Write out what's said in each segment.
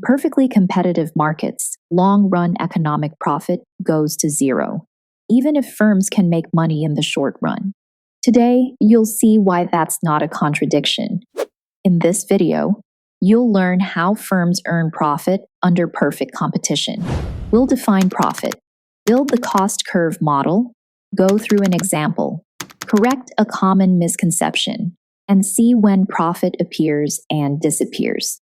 perfectly competitive markets, long-run economic profit goes to zero, even if firms can make money in the short run. Today, you'll see why that's not a contradiction. In this video, you'll learn how firms earn profit under perfect competition. We'll define profit, build the cost curve model, go through an example, correct a common misconception, and see when profit appears and disappears.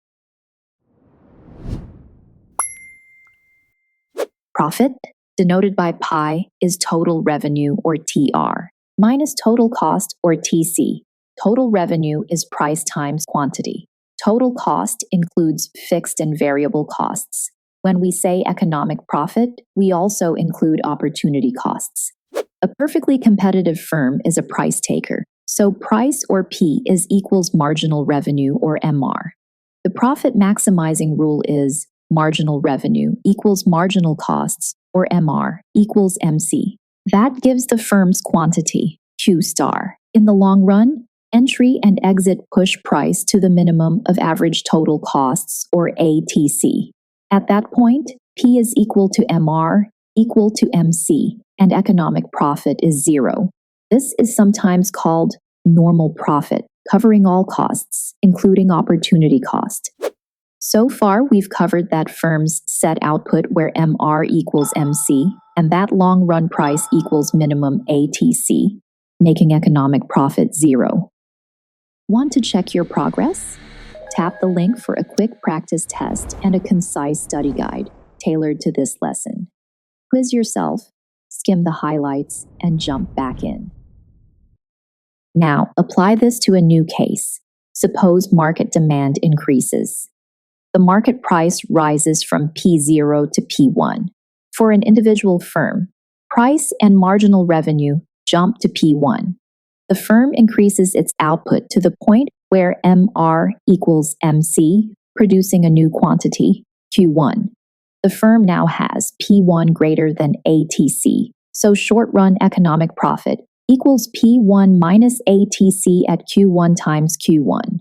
Profit, denoted by pi, is total revenue, or TR, minus total cost, or TC. Total revenue is price times quantity. Total cost includes fixed and variable costs. When we say economic profit, we also include opportunity costs. A perfectly competitive firm is a price taker, so price, or P, is equals marginal revenue, or MR. The profit maximizing rule is marginal revenue equals marginal costs, or MR, equals MC. That gives the firm's quantity, Q star. In the long run, entry and exit push price to the minimum of average total costs, or ATC. At that point, P is equal to MR, equal to MC, and economic profit is zero. This is sometimes called normal profit, covering all costs, including opportunity cost. So far, we've covered that firms set output where MR equals MC, and that long-run price equals minimum ATC, making economic profit zero. Want to check your progress? Tap the link for a quick practice test and a concise study guide tailored to this lesson. Quiz yourself, skim the highlights, and jump back in. Now, apply this to a new case. Suppose market demand increases. The market price rises from P0 to P1. For an individual firm, price and marginal revenue jump to P1. The firm increases its output to the point where MR equals MC, producing a new quantity, Q1. The firm now has P1 greater than ATC, so short-run economic profit equals P1 minus ATC at Q1 times Q1.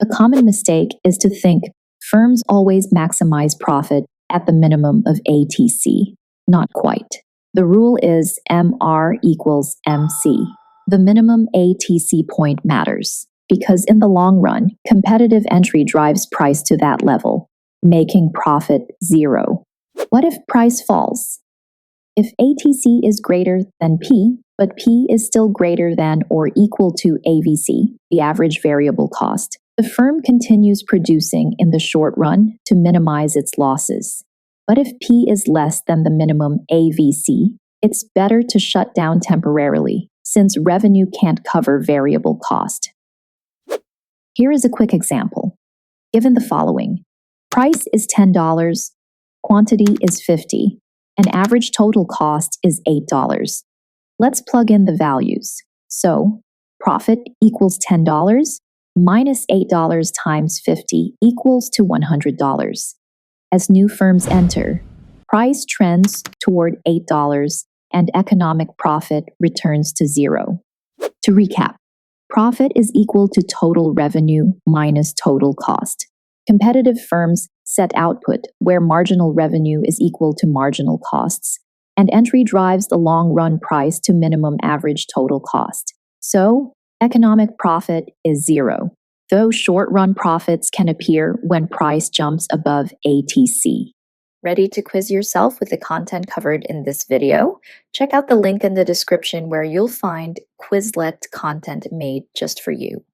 A common mistake is to think firms always maximize profit at the minimum of ATC. Not quite. The rule is MR equals MC. The minimum ATC point matters, because in the long run, competitive entry drives price to that level, making profit zero. What if price falls? If ATC is greater than P, but P is still greater than or equal to AVC, the average variable cost, the firm continues producing in the short run to minimize its losses. But if P is less than the minimum AVC, it's better to shut down temporarily, since revenue can't cover variable cost. Here is a quick example. Given the following: price is $10, quantity is 50, and average total cost is $8. Let's plug in the values. So, profit equals $10, minus $8 times 50 equals to $100. As new firms enter, price trends toward $8 and economic profit returns to zero. To recap, profit is equal to total revenue minus total cost. Competitive firms set output where marginal revenue is equal to marginal costs, and entry drives the long-run price to minimum average total cost. So, economic profit is zero, though short-run profits can appear when price jumps above ATC. Ready to quiz yourself with the content covered in this video? Check out the link in the description where you'll find Quizlet content made just for you.